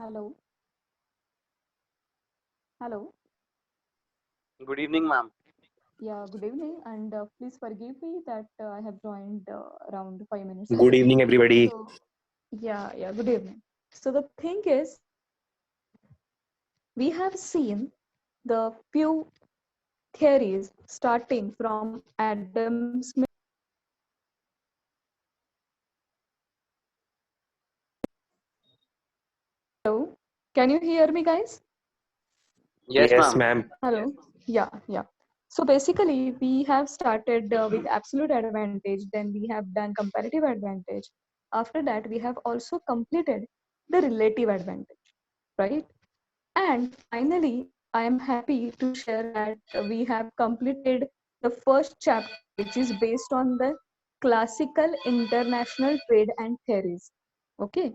Hello, hello. Good evening, ma'am. Yeah, good evening, and please forgive me that I have joined around 5 minutes Good late. evening, everybody. So, yeah, good evening. So the thing is, we have seen the few theories starting from Adam Smith. Hello, can you hear me, guys? Yes, Yes, ma'am. ma'am. Hello. Yeah. So basically, we have started with absolute advantage, then we have done comparative advantage. After that, we have also completed the relative advantage, right? And finally, I am happy to share that we have completed the first chapter, which is based on the classical international trade and theories. Okay.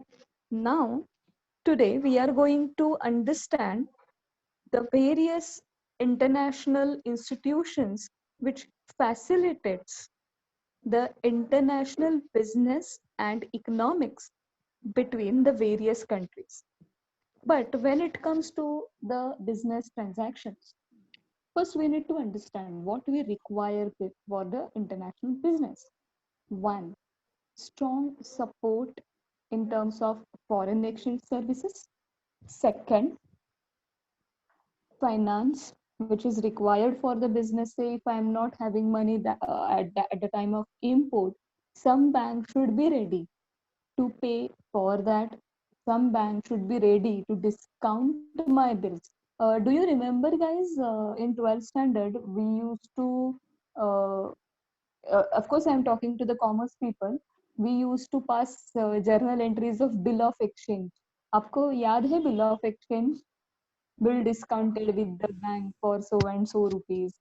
Now, today we are going to understand the various international institutions which facilitates the international business and economics between the various countries. But when it comes to the business transactions, first we need to understand what we require for the international business. One, strong support in terms of foreign exchange services. Second, finance which is required for the business. Say if I'm not having money at the time of import, some bank should be ready to pay for that. Some bank should be ready to discount my bills. Do you remember, guys, in 12th standard we used to uh, of course I'm talking to the commerce people, we used to pass journal entries of bill of exchange. आपको याद है bill of exchange? Bill discounted with the bank for so and so rupees,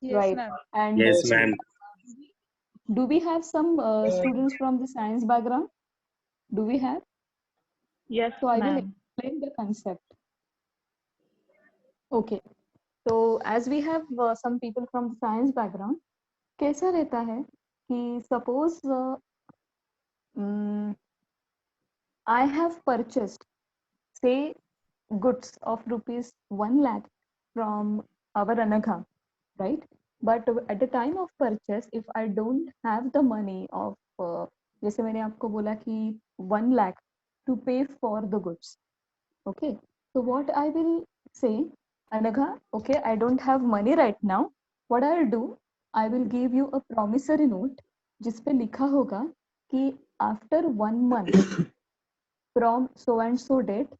Yes, right? ma'am. And Yes, ma'am. do we have some students from the science background? Do we have? Yes, So I will ma'am. explain the concept. Okay. So as we have some people from the science background, कैसा रहता है कि suppose mm, I have purchased, say, goods of rupees 1 lakh from our Anagha, right? But at the time of purchase, if I don't have the money of जैसे मैंने आपको बोला कि 1 lakh to pay for the goods, okay? So what I will say, Anagha, okay, I don't have money right now. What I'll do, I will give you a promissory note जिस पे लिखा होगा कि after 1 month from so and so date,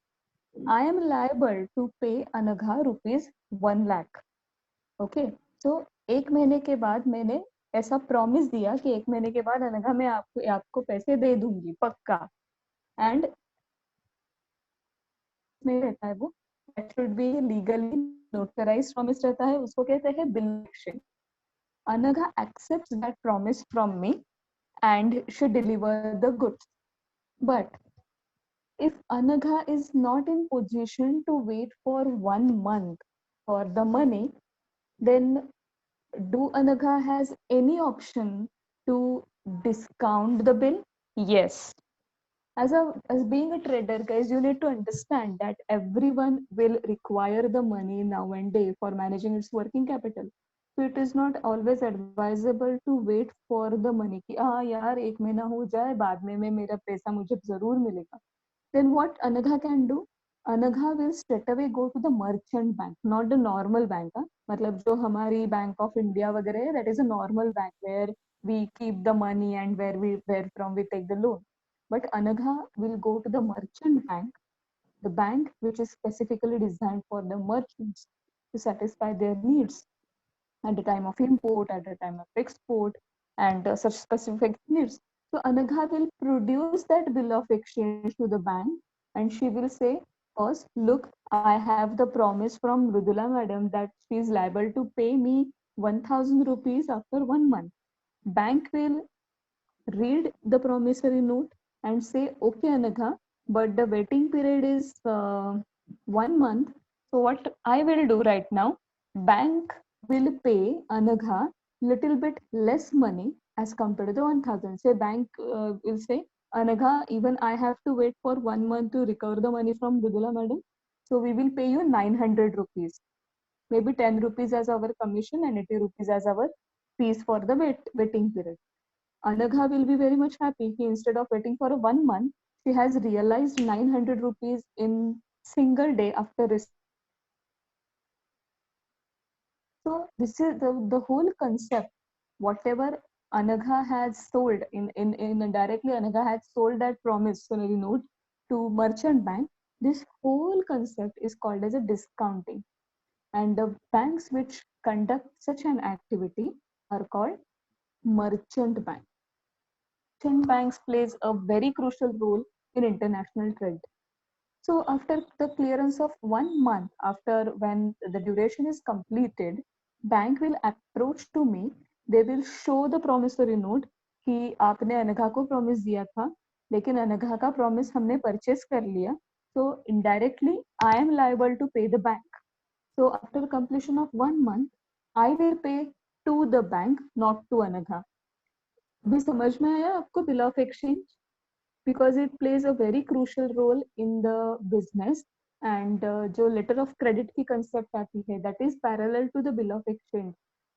I am liable to pay Anagha rupees 1 lakh. Okay, सो एक महीने के बाद मैंने ऐसा प्रॉमिस दिया कि एक महीने के बाद अनघा मैं आपको पैसे दे दूंगी पक्का. एंड नहीं रहता है वो, that should be legally notarised promise रहता है, उसको कहते हैं bill action. Anagha accepts that promise from me and she deliver the goods. But if Anagha is not in position to wait for 1 month for the money, then do Anagha has any option to discount the bill? Yes. As being a trader, guys, you need to understand that everyone will require the money now and day for managing its working capital. So it is not always advisable to wait for the money कि हाँ यार एक महीना हो जाए बाद में मेरा पैसा मुझे जरूर मिलेगा. Then what Anagha can do? Anagha will straight away go to the merchant bank, not the normal bank. मतलब जो हमारी Bank of India वगैरह है, that is a normal bank where we keep the money and where from we take the loan. But Anagha will go to the merchant bank, the bank which is specifically designed for the merchants to satisfy their needs at the time of import, at the time of export, and such specific needs. So Anagha will produce that bill of exchange to the bank and she will say, first, look, I have the promise from Mridula madam that she is liable to pay me 1000 rupees after 1 month. Bank will read the promissory note and say, okay, Anagha, but the waiting period is 1 month. So what I will do right now, bank will pay Anagha little bit less money as compared to the 1000. Say bank will say Anagha, even I have to wait for 1 month to recover the money from Budula madam. So we will pay you 900 rupees. Maybe 10 rupees as our commission and 80 rupees as our fees for the waiting period. Anagha will be very much happy. Instead of waiting for 1 month, she has realized 900 rupees in single day after receiving. So this is the whole concept. Whatever Anagha has sold in directly, Anagha has sold that promissory note to merchant bank. This whole concept is called as a discounting, and the banks which conduct such an activity are called merchant bank. Merchant banks plays a very crucial role in international trade. So after the clearance of 1 month, after when the duration is completed, bank will approach to me. They will show the promissory note कि आपने अनघा को promise दिया था, लेकिन अनघा का promise हमने purchase कर लिया. So indirectly, I am liable to pay the bank. So after completion of 1 month, I will pay to the bank, not to Anagha. अभी समझ में आया आपको bill of exchange? Because it plays a very crucial role in the business, and जो letter of credit की concept आती है, that is parallel to the bill of exchange.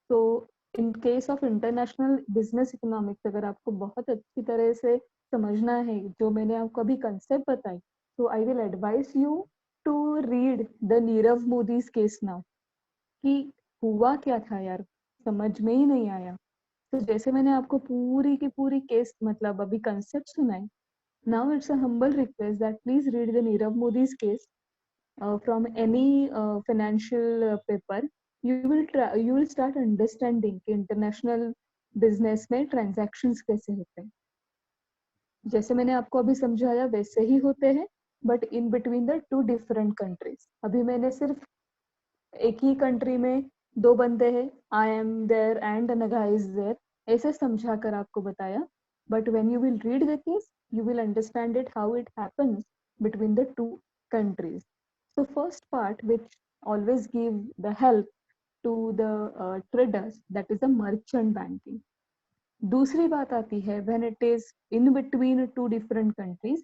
So in case of international business economics, अगर आपको बहुत अच्छी तरह से समझना है जो मैंने आपको अभी concept बताई, so I will advise you to read the Nirav मोदी's case now. कि हुआ क्या था यार, समझ में ही नहीं आया. तो जैसे मैंने आपको पूरी की पूरी केस मतलब अभी कंसेप्ट सुनाई. Now it's a humble request that please read the Nirav Modi's case from any financial paper. You will start understanding कि international business में transactions कैसे होते हैं. जैसे मैंने आपको अभी समझाया वैसे ही होते हैं, but in between the two different countries. अभी मैंने सिर्फ एक ही कंट्री में दो बंदे हैं, I am there and Anagha is there, ऐसे समझा कर आपको बताया. But when you will read the case, you will understand it how it happens between the two countries. So first part which always give the help to the traders, that is the merchant banking. दूसरी बात आती है when it is in between two different countries,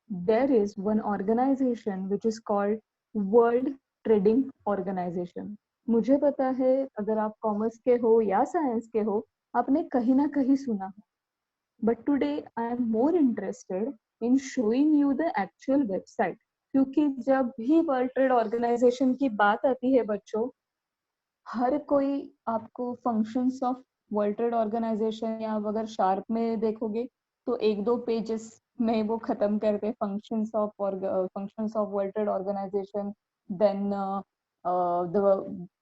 there is one organization which is called World Trading Organization. मुझे पता है अगर आप commerce के हो या साइंस के हो, आपने कहीं ना कहीं सुना हो. But today I am more interested in showing you the actual website. क्योंकि जब भी वर्ल्ड ट्रेड ऑर्गेनाइजेशन की बात आती है बच्चों, हर कोई आपको functions of World Trade Organization या अगर शार्प में देखोगे तो एक दो पेजेस में वो खत्म करते functions of World Trade Organization, then the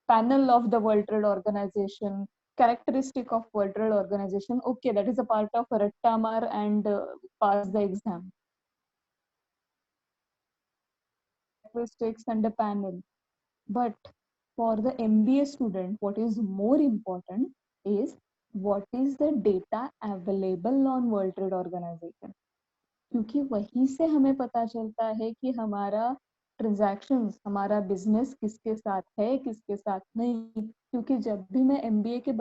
panel of the World Trade Organization, characteristic of World Trade Organization. Okay, that is a part of Rattamar and pass the exam. Characteristics and the panel. But for the MBA student, what is more important is what is the data available on World Trade Organization. क्योंकि वहीं से हमें पता चलता है कि हमारा transactions, हमारा बिजनेस किसके साथ है, किसके साथ नहीं. क्योंकि जब भी मैं MBA के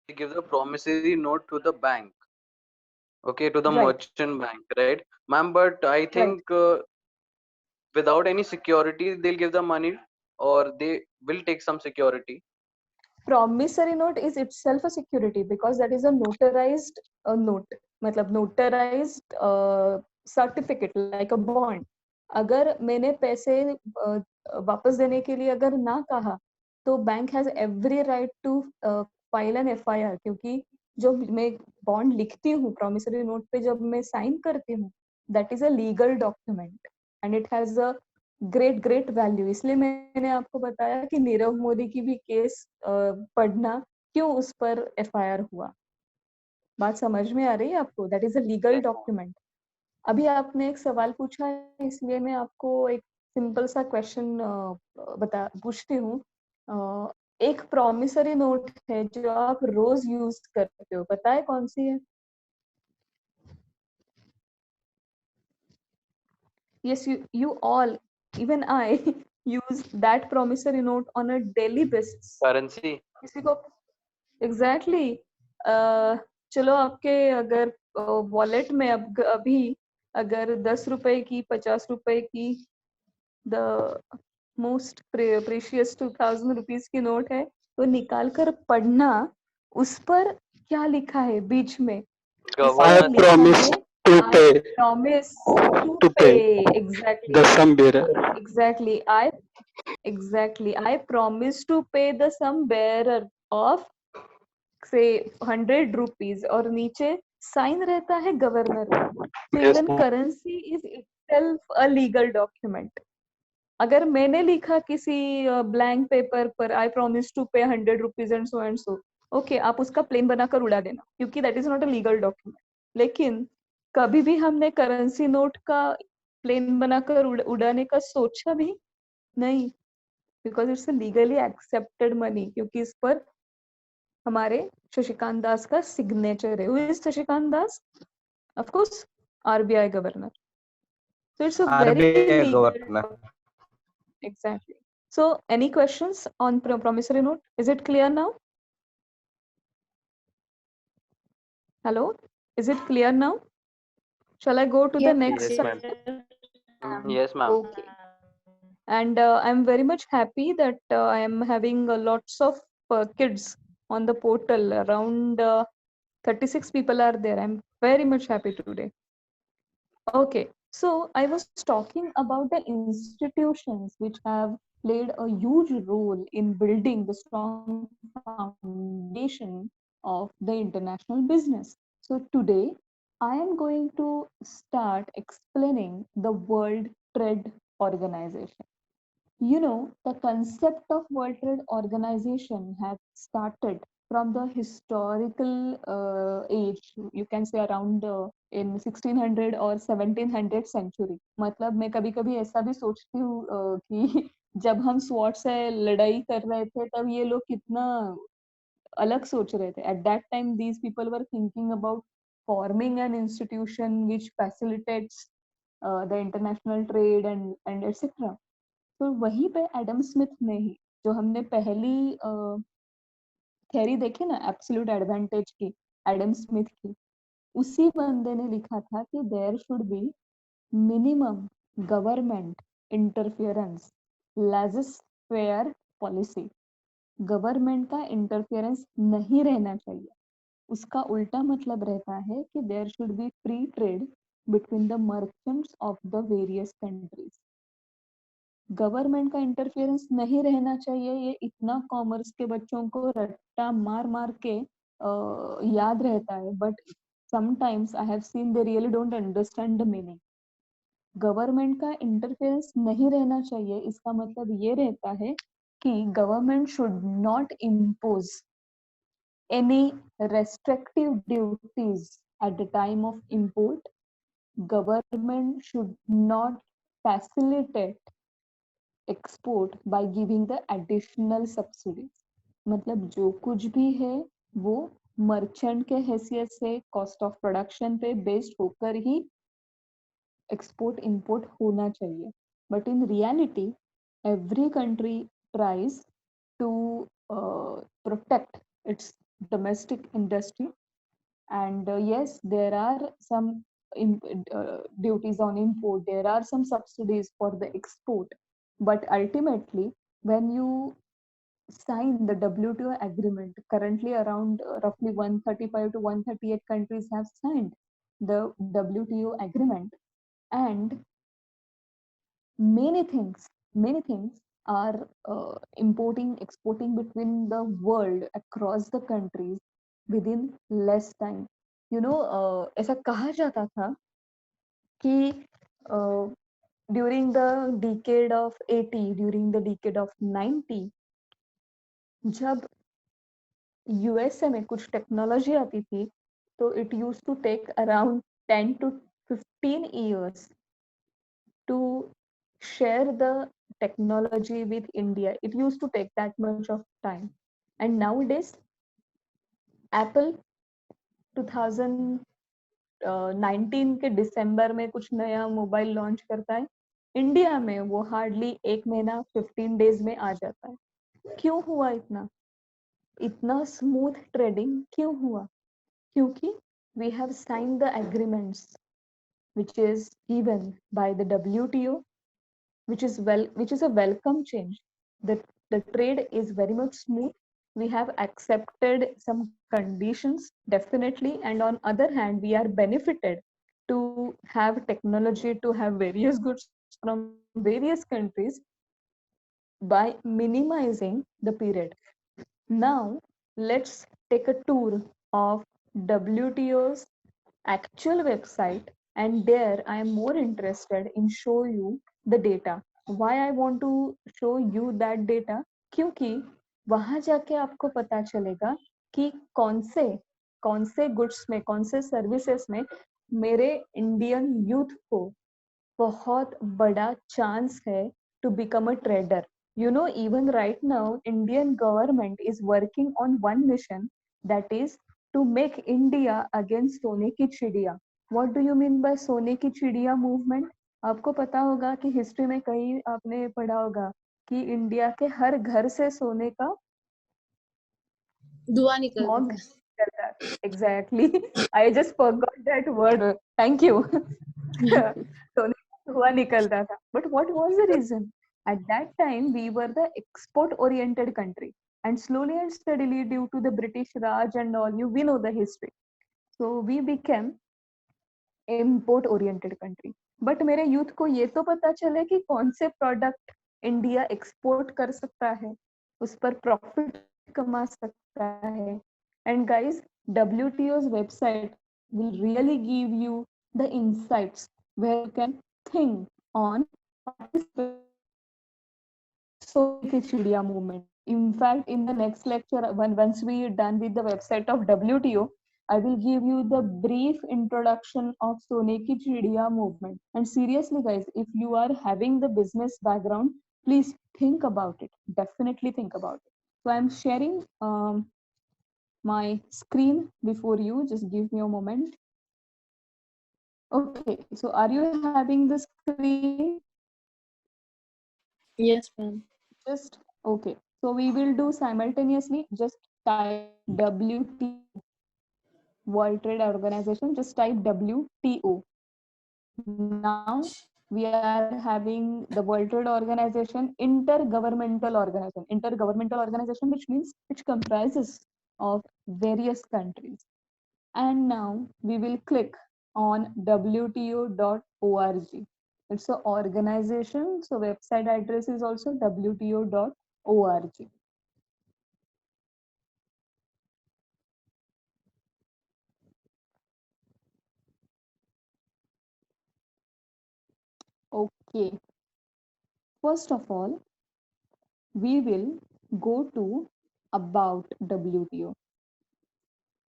They give the promissory note to the bank. Okay, to the Right. merchant bank, right, ma'am? But I think without any security, they'll give the money, or they will take some security. promissory note is itself a security because that is a notarized note, मतलब notarized certificate like a bond. अगर मैंने पैसे वापस देने के लिए अगर ना कहा तो bank has every right to file an FIR, क्योंकि जो मैं बॉन्ड लिखती हूँ प्रॉमिसरी नोट पे जब मैं साइन करती हूँ, that is a legal document and it has a great value. इसलिए मैंने आपको बताया कि नीरव मोदी की भी केस पढ़ना क्यों उस पर FIR हुआ. बात समझ में आ रही है आपको? That is a legal Yes, ma'am. Document. अभी आपने एक सवाल पूछा है, इसलिए मैं आपको एक सिंपल सा क्वेश्चन बता पूछती हूँ। एक प्रॉमिसरी नोट है जो आप रोज यूज करते हो, पता है कौन सी है? Yes, you all, even I, use that promissory note on a daily basis. Currency. किसी को एग्जैक्टली चलो आपके अगर वॉलेट में अब अभी अगर 10 रुपए की 50 रुपए की द मोस्ट प्रेशियस 2000 रुपीज की नोट है, तो निकाल कर पढ़ना उस पर क्या लिखा है बीच में। I इस पर लिखा promise है to I pay promise to to pay. pay exactly the sum bearer. exactly I promise to pay the sum bearer of say 100 rupees और नीचे साइन रहता है गवर्नर का। तो Yes, even ma'am. Currency is itself a legal document. अगर मैंने लिखा किसी ब्लैंक पेपर पर आई प्रॉमिस टू पे 100 रुपीज एंड सो ओके, आप उसका प्लेन बनाकर उड़ा देना, क्योंकि that is not a legal document. लेकिन कभी भी हमने करेंसी नोट का प्लेन बनाकर उड़ाने का सोचा भी नहीं, because it's legally accepted money, क्योंकि इस पर हमारे शशिकांत दास का सिग्नेचर है। Who is Shashikant Das? Of course RBI governor. So it's a very RBI legal governor. exactly. So any questions on promissory note? Is it clear now? Hello, is it clear now? Shall I go to the Yes, next Yes, ma'am. Yes, ma'am. Okay. And I'm very much happy that I am having lots of kids on the portal. Around 36 people are there. I'm very much happy today. Okay, so I was talking about the institutions which have played a huge role in building the strong foundation of the international business. So today I am going to start explaining the World Trade Organization. You know, the concept of World Trade Organization has started from the historical age, you can say around in 1600 or 1700 century. मतलब मैं कभी कभी ऐसा भी सोचती हूँ कि जब हम स्वॉर्ड से लड़ाई कर रहे थे तब ये लोग कितना अलग सोच रहे थे। At that time these people were thinking about forming an institution which facilitates the international trade and etc. तो वहीं पे एडम स्मिथ ने ही, जो हमने पहली थ्योरी देखी ना एब्सोल्यूट एडवांटेज की, एडम स्मिथ की, उसी बंदे ने लिखा था कि there should be minimum government interference laissez faire policy. Government का इंटरफेरेंस नहीं रहना चाहिए। उसका उल्टा मतलब रहता है कि there should be free trade between the merchants of the various countries. Government का इंटरफेरेंस नहीं रहना चाहिए, ये इतना कॉमर्स के बच्चों को रट्टा मार मार के याद रहता है, but sometimes I have seen they really don't understand the meaning. Government का इंटरफेरेंस नहीं रहना चाहिए, इसका मतलब ये रहता है कि government should not impose any restrictive duties at the time of import. Government should not facilitate export by giving the additional subsidies. मतलब जो कुछ भी है वो मर्चेंट के हैसियत से कॉस्ट ऑफ प्रोडक्शन पे बेस्ड होकर ही एक्सपोर्ट इंपोर्ट होना चाहिए। But in reality every country tries to protect its domestic industry, and yes, there are some duties on import, there are some subsidies for the export, but ultimately when you sign the WTO agreement, currently around roughly 135 to 138 countries have signed the WTO agreement, and many things are importing exporting between the world across the countries within less time. you know ऐसा कहा जाता था कि during the decade of 80, during the decade of 90, जब USA में कुछ technology आती थी So it used to take around 10 to 15 years to share the technology with India. It used to take that much of time. And nowadays, Apple 2019 के दिसंबर में कुछ नया mobile launch करता है, इंडिया में वो हार्डली 1 महीना 15 डेज में आ जाता है। क्यों हुआ इतना इतना स्मूथ ट्रेडिंग क्यों हुआ? क्योंकि we have signed the agreements which is given by the WTO, which is a welcome change. The trade is very much smooth. We have accepted some conditions definitely, and on other hand we are benefited to have technology, to have various goods from various countries by minimizing the period. Now let's take a tour of WTO's actual website, and there I am more interested in show you the data. Why I want to show you that data? क्योंकि वहां जाके आपको पता चलेगा कि कौन से goods में, कौन से सर्विसेज में मेरे इंडियन यूथ को बहुत बड़ा चांस है to become a trader. You know, even right now, Indian government is working on one mission, that is to make India again सोने की चिड़िया. What do you mean by सोने की चिड़िया movement? आपको पता होगा कि हिस्ट्री में कहीं आपने पढ़ा होगा कि इंडिया के हर घर से सोने का धुआं निकलता smog है। निकलता है. Exactly. I just forgot that word. Thank you. सोने का धुआं निकलता था. But what was the reason? At that time, we were the export-oriented country, and slowly and steadily, due to the British Raj and all, we know the history. So we became import oriented country. But मेरे youth को ये तो पता चले कि कौन से product India export कर सकता है, उस पर प्रॉफिट कमा सकता है. And guys, WTO's website will really give you the insights where you can think on Soul ki Chidiya movement. In fact, in the next lecture, once we are done with the website of WTO, I will give you the brief introduction of Sone ki Chidiya movement. And seriously, guys, if you are having the business background, please think about it. Definitely think about it. So I'm sharing my screen before you. Just give me a moment. Okay, so are you having the screen? Yes, ma'am. Just okay. So we will do simultaneously. Just type WTO, World Trade Organization. Just type WTO. Now we are having the World Trade Organization, intergovernmental organization. Intergovernmental organization, which means which comprises of various countries. And now we will click on WTO.org. It's an organization, so website address is also WTO.org. Okay, first of all, we will go to about WTO.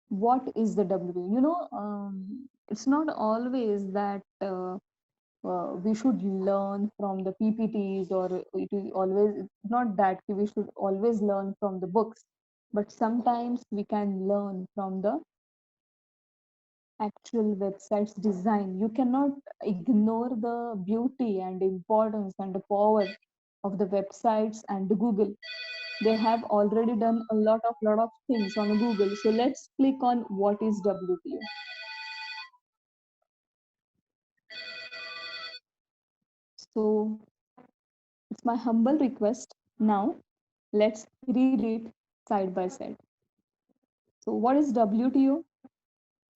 What is the WTO? You know, it's not always that we should learn from the PPTs, or it is always not that we should always learn from the books, but sometimes we can learn from the actual website's design. You cannot ignore the beauty and importance and the power of the websites and the Google. They have already done a lot of things on Google. So let's click on what is WTO. So it's my humble request. Now let's read it side by side. So what is WTO?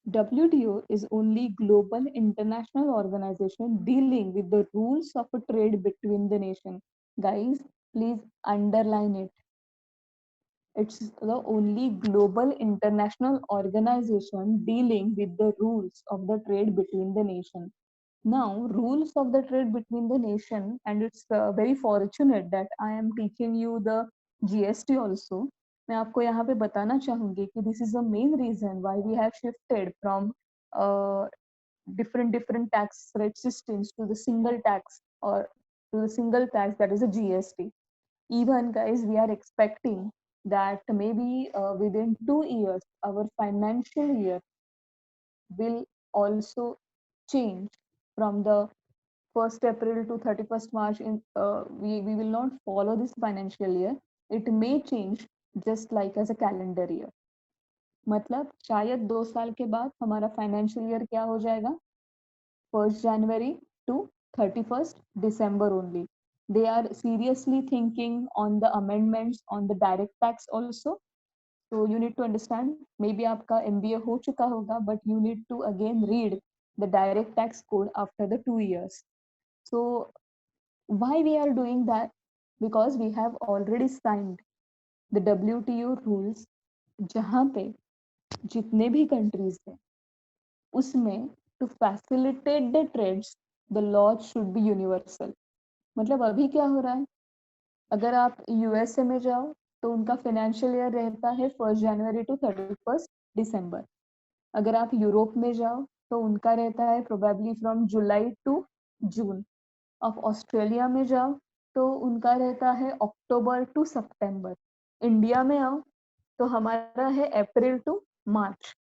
WTO is only global international organization dealing with the rules of a trade between the nation. Guys, please underline it. It's the only global international organization dealing with the rules of the trade between the nation. Now, rules of the trade between the nation, and it's very fortunate that I am teaching you the GST also. मैं आपको यहाँ पे बताना चाहूंगी कि this is the main reason why we have shifted from different tax rate systems to the single tax, or to the single tax, that is a GST. Even guys, we are expecting that maybe within 2 years our financial year will also change from the 1st April to 31st March. We will not follow this financial year. It may change just like as a calendar year. मतलब शायद 2 साल के बाद हमारा financial year क्या हो जाएगा, 1st January to 31st December only. They are seriously thinking on the amendments on the direct tax also. So you need to understand, maybe आपका MBA हो चुका होगा, but you need to again read the direct tax code after the 2 years. So why we are doing that? Because we have already signed the WTO rules, जहाँ पे जितने भी countries हैं उसमें to facilitate the trades the law should be universal. मतलब अभी क्या हो रहा है, अगर आप यूएसए में जाओ तो उनका फाइनेंशियल ईयर रहता है 1st January to 31st December. अगर आप यूरोप में जाओ तो उनका रहता है probably from July to June. आप ऑस्ट्रेलिया में जाओ तो उनका रहता है अक्टूबर टू सितंबर. इंडिया में आओ तो हमारा है अप्रैल टू मार्च.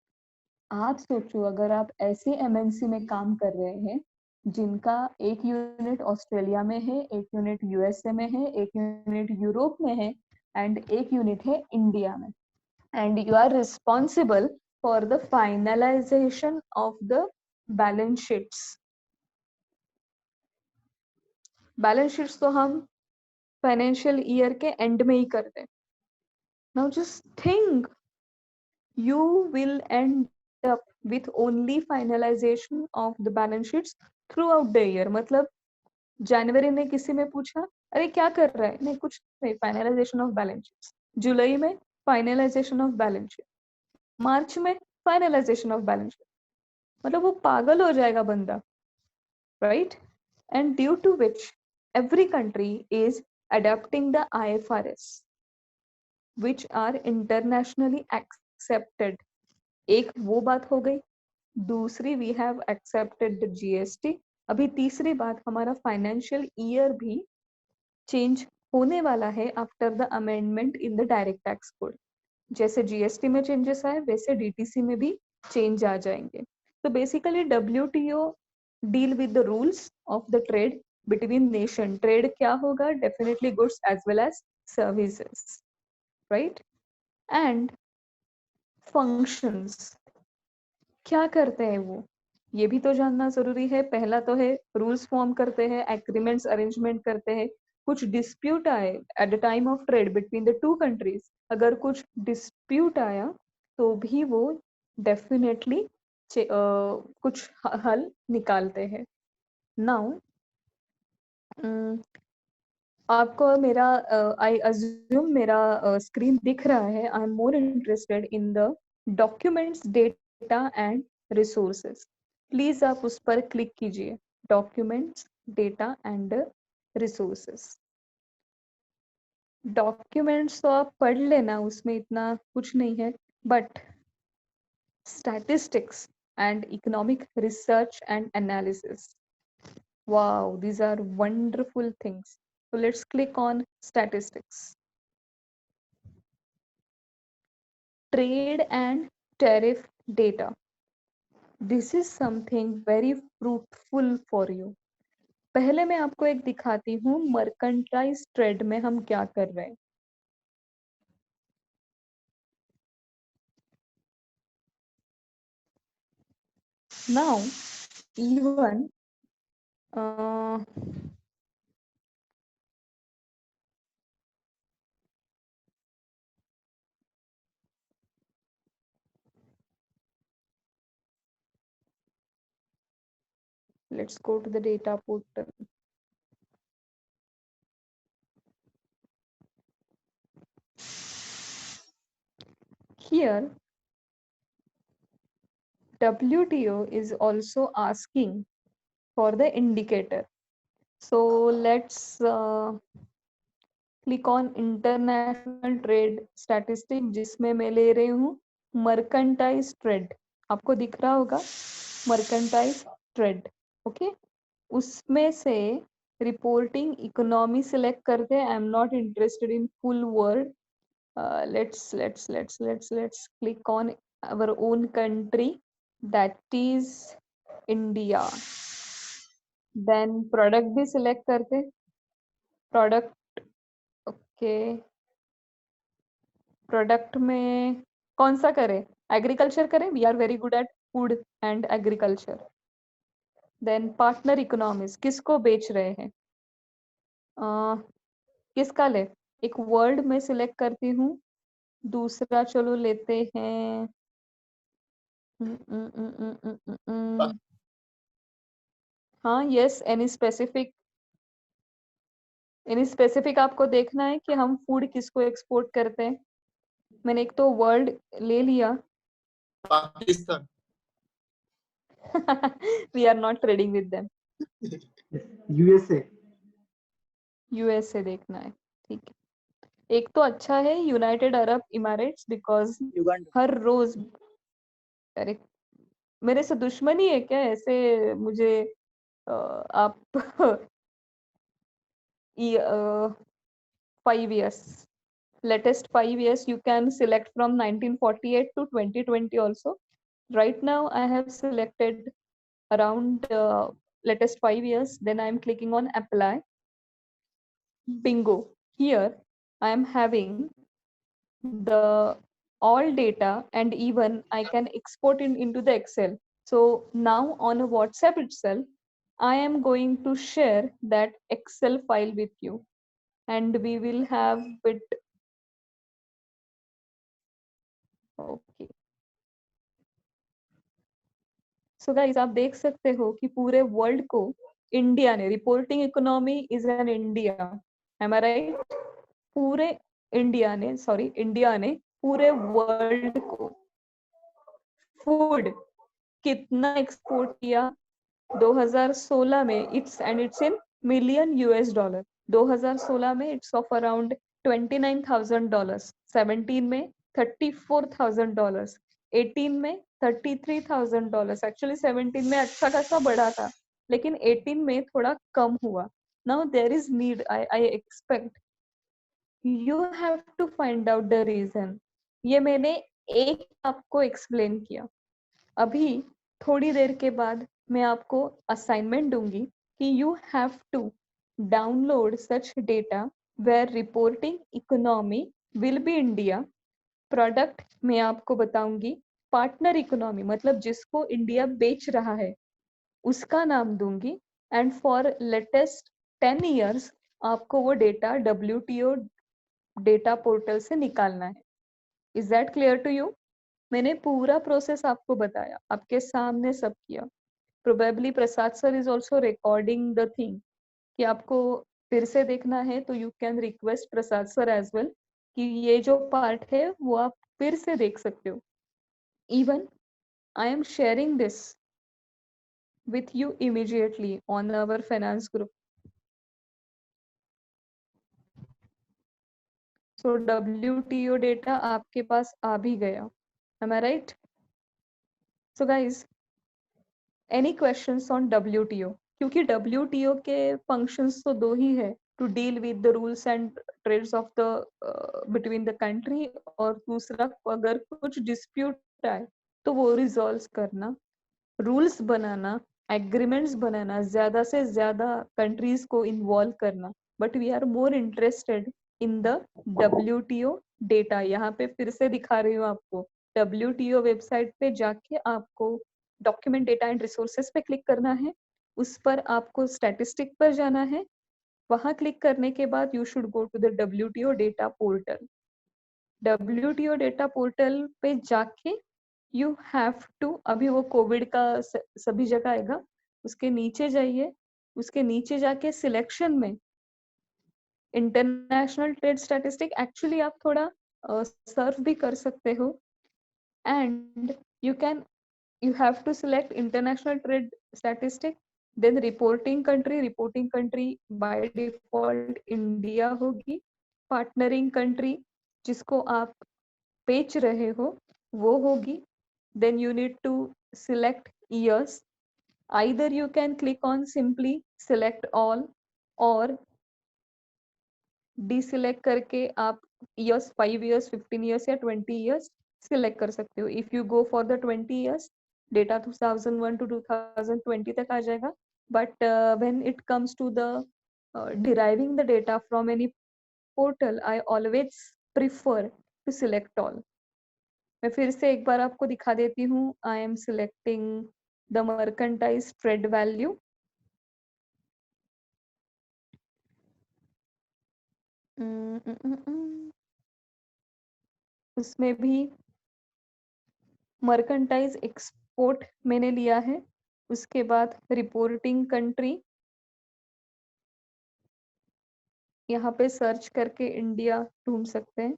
आप सोचो, अगर आप ऐसे एमएनसी में काम कर रहे हैं जिनका एक यूनिट ऑस्ट्रेलिया में है, एक यूनिट यूएसए में है, एक यूनिट यूरोप में है, एंड एक यूनिट है इंडिया में, and you are responsible for the finalization of the balance sheets. Balance sheets तो हम फाइनेंशियल ईयर के एंड में ही करते हैं. Now just think, you will end up with only finalization of the balance sheets throughout the year. मतलब जनवरी में किसी में पूछा, अरे क्या कर रहा है, नहीं कुछ नहीं, फाइनलाइजेशन ऑफ बैलेंस शीट्स. जुलाई में फाइनलाइजेशन ऑफ बैलेंस शीट, मार्च में फाइनलाइजेशन ऑफ बैलेंस शीट. मतलब वो पागल हो जाएगा बंदा, right? And due to which every country is adapting the IFRS, which are internationally accepted. एक वो बात हो गई. दूसरी, we have accepted the GST. अभी तीसरी बात, हमारा फाइनेंशियल ईयर भी चेंज होने वाला है after the amendment in the direct tax code. जैसे GST में चेंजेस आए वैसे DTC में भी चेंज आ जाएंगे. तो basically WTO deal with the rules of the trade between nation. Trade क्या होगा? Definitely goods as well as services, right? And functions क्या करते हैं वो, ये भी तो जानना जरूरी है. पहला तो है रूल्स फॉर्म करते हैं, एग्रीमेंट्स अरेंजमेंट करते हैं. कुछ डिस्प्यूट आए at the time of trade between the two countries, अगर कुछ डिस्प्यूट आया तो भी वो डेफिनेटली कुछ हल निकालते हैं. नाउ आपको मेरा आई अज्यूम मेरा स्क्रीन दिख रहा है. I am more interested in the documents, data and resources. Please आप उस पर क्लिक कीजिए, documents, data and resources. Documents तो आप पढ़ लेना, उसमें इतना कुछ नहीं है, but statistics and economic research and analysis, wow, these are wonderful things. So let's click on statistics. Trade and tariff data. This is something very fruitful for you. पहले मैं आपको एक दिखाती हूँ मर्केंटाइज ट्रेड में हम क्या कर रहे हैं. Now even let's go to the data portal. Here WTO is also asking for the indicator. So let's click on international trade statistic, जिसमें मैं ले रही हूँ मर्केंटाइज ट्रेड। आपको दिख रहा होगा मर्केंटाइज ट्रेड। ओके, उसमें से रिपोर्टिंग इकोनॉमी सिलेक्ट करते हैं। I am not interested in full word. let's click on our own country, that is India. Then product भी select करते, product। ओके, प्रोडक्ट में कौन सा करें? एग्रीकल्चर करें, we are very good at food and agriculture. Then partner economies, किसको बेच रहे हैं? किसका ले? एक वर्ड में सिलेक्ट करती हूँ। दूसरा चलो लेते हैं हाँ, यस, एनी स्पेसिफिक आपको देखना है कि हम फूड किसको एक्सपोर्ट करते हैं। मैंने एक तो वर्ड ले लिया। Pakistan. We are not trading with them. USA. USA देखना है, ठीक है। एक तो अच्छा है यूनाइटेड अरब इमारेट्स, बिकॉज हर रोज, अरे मेरे से दुश्मनी है क्या ऐसे? मुझे आप 5 years, latest 5 years you can select from 1948 to 2020 also. Right now I have selected around latest 5 years. Then I am clicking on apply. Bingo, here I am having the all data, and even I can export it into the Excel. So now on a WhatsApp itself, I am going to share that Excel file with you, and we will have it. Okay. So guys, आप देख सकते हो कि पूरे world को India ने, reporting economy is an India, am I right? पूरे India ने पूरे वर्ल्ड को फूड कितना एक्सपोर्ट किया 2016 में? It's in million US dollar. 2016 में इट्स ऑफ अराउंड $29,000, 17 में $34,000, 18 में $33,000। एक्चुअली 17 में अच्छा खासा बढ़ा था, लेकिन 18 में थोड़ा कम हुआ। Now there is need, I expect you have to find out the reason. ये मैंने एक आपको एक्सप्लेन किया। अभी थोड़ी देर के बाद मैं आपको असाइनमेंट दूंगी कि you have to download such data where reporting economy will be India. Product मैं आपको बताऊंगी, पार्टनर इकोनॉमी मतलब जिसको इंडिया बेच रहा है उसका नाम दूंगी। एंड फॉर लेटेस्ट 10 years आपको वो डेटा WTO डेटा पोर्टल से निकालना है। Is that clear to you? मैंने पूरा प्रोसेस आपको बताया, आपके सामने सब किया। Probably Prasad sir is also recording the thing, कि आपको फिर से देखना है तो you can request Prasad sir as well कि ये जो पार्ट है वो आप फिर से देख सकते हो। Even I am sharing this with you immediately on our finance group. So WTO डेटा आपके पास आ भी गया, am I right? So guys, any questions on WTO? क्योंकि WTO के functions तो दो ही है, to deal with the rules and trades of the between the country, और दूसरा अगर कुछ dispute आए तो वो resolve करना, rules बनाना, agreements बनाना, ज्यादा से ज्यादा countries को involve करना। But we are more interested in the WTO data। यहाँ पे फिर से दिखा रही हूँ आपको, WTO वेबसाइट पे जाके आपको डॉक्यूमेंट डेटा एंड रिसोर्सेस पे क्लिक करना है, उस पर आपको स्टैटिस्टिक पर जाना है। वहां क्लिक करने के बाद you should go to the WTO data portal. WTO data portal पे जाके यू हैव टू, अभी वो कोविड का सभी जगह आएगा, उसके नीचे जाइए, उसके नीचे जाके सिलेक्शन में इंटरनेशनल ट्रेड स्टैटिस्टिक, एक्चुअली आप थोड़ा सर्फ भी कर सकते हो, and you have to select international trade statistic, then reporting country by default India होगी, पार्टनरिंग कंट्री जिसको आप बेच रहे हो वो होगी. Then you need to select years. Either you can click on simply select all or deselect करके आप years 5 years 15 years या 20 years select कर सकते हो. If you go for the 20 years data 2001 to 2020 तक आ जाएगा. But when it comes to the deriving the data from any portal, I always prefer to select all. मैं फिर से एक बार आपको दिखा देती हूँ. I am selecting the mercantile trade value. उसमें भी मर्केंटाइज एक्सपोर्ट मैंने लिया है. उसके बाद रिपोर्टिंग कंट्री, यहाँ पे सर्च करके इंडिया ढूंढ सकते हैं.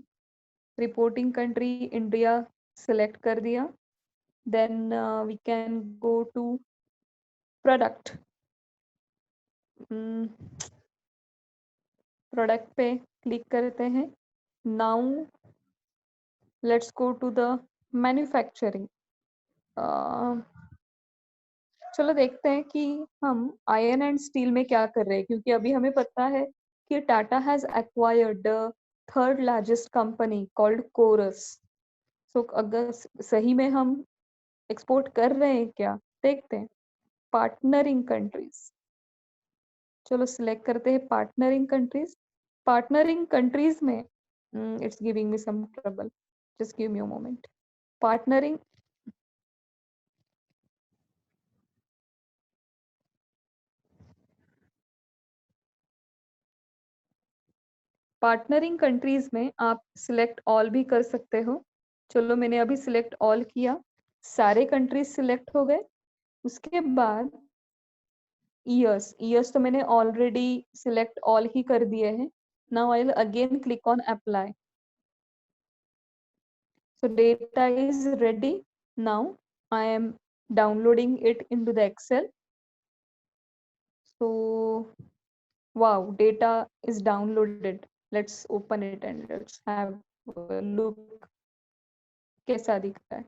रिपोर्टिंग कंट्री इंडिया सिलेक्ट कर दिया. Then we can go to product. Product पे क्लिक करते हैं. Now let's go to the manufacturing. चलो देखते हैं कि हम आयरन एंड स्टील में क्या कर रहे हैं, क्योंकि अभी हमें पता है कि Tata has acquired the third largest company called Corus. So अगर सही में हम एक्सपोर्ट कर रहे हैं क्या, देखते हैं. पार्टनरिंग कंट्रीज, चलो सिलेक्ट करते हैं पार्टनरिंग कंट्रीज. पार्टनरिंग कंट्रीज में it's giving me some trouble, just give me a moment. Partnering partnering countries में आप सिलेक्ट ऑल भी कर सकते हो. चलो मैंने अभी सिलेक्ट ऑल किया. सारे कंट्रीज सिलेक्ट हो गए. उसके बाद ईयर्स तो मैंने ऑलरेडी सिलेक्ट ऑल ही कर दिए हैं. Now I will again click on apply. So data is ready. Now I am downloading it into the Excel. So wow, data is downloaded. Let's open it and let's have a look कैसा दिख रहा है.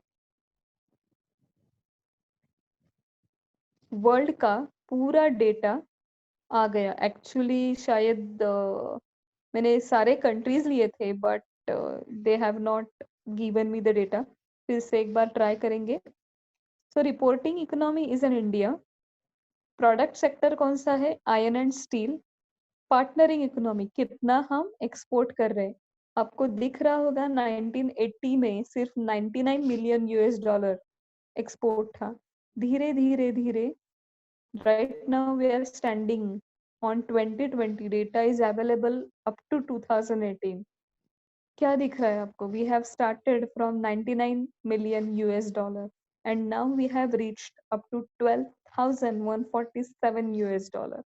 World का पूरा data आ गया. Actually शायद मैंने सारे कंट्रीज लिए थे but they have not given me the data. फिर से एक बार ट्राई करेंगे. So reporting economy is in India. Product sector कौन सा है, iron and steel. Partnering economy कितना हम एक्सपोर्ट कर रहे हैं. आपको दिख रहा होगा 1980 में सिर्फ 99 मिलियन यूएस डॉलर एक्सपोर्ट था. धीरे धीरे धीरे right now we are standing on 2020. Data is available up to 2018. क्या दिख रहा है आपको. We have started from 99 million US dollar and now we have reached up to 12,147 US dollar.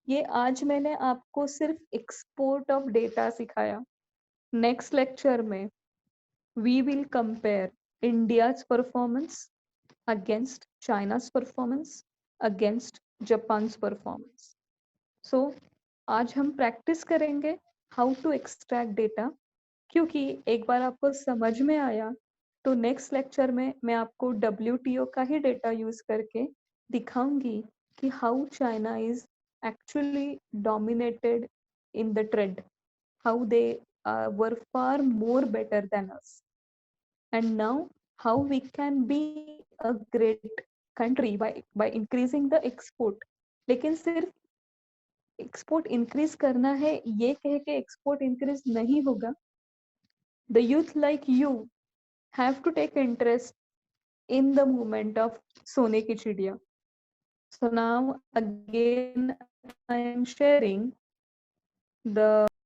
ये आज मैंने आपको सिर्फ एक्सपोर्ट ऑफ डेटा सिखाया. नेक्स्ट लेक्चर में we will compare India's performance against China's performance against Japan's performance. So आज हम practice करेंगे हाउ टू एक्सट्रैक्ट डेटा. क्योंकि एक बार आपको समझ में आया तो नेक्स्ट लेक्चर में मैं आपको WTO का ही डेटा यूज करके दिखाऊंगी कि how China is actually dominated in the trade, how they were far more better than us. And now how we can be a great country by increasing the export. लेकिन सिर्फ export increase करना है ये कह के export increase नहीं होगा. The youth like you have to take interest in the movement of सोने की चिड़िया. So now again I am sharing the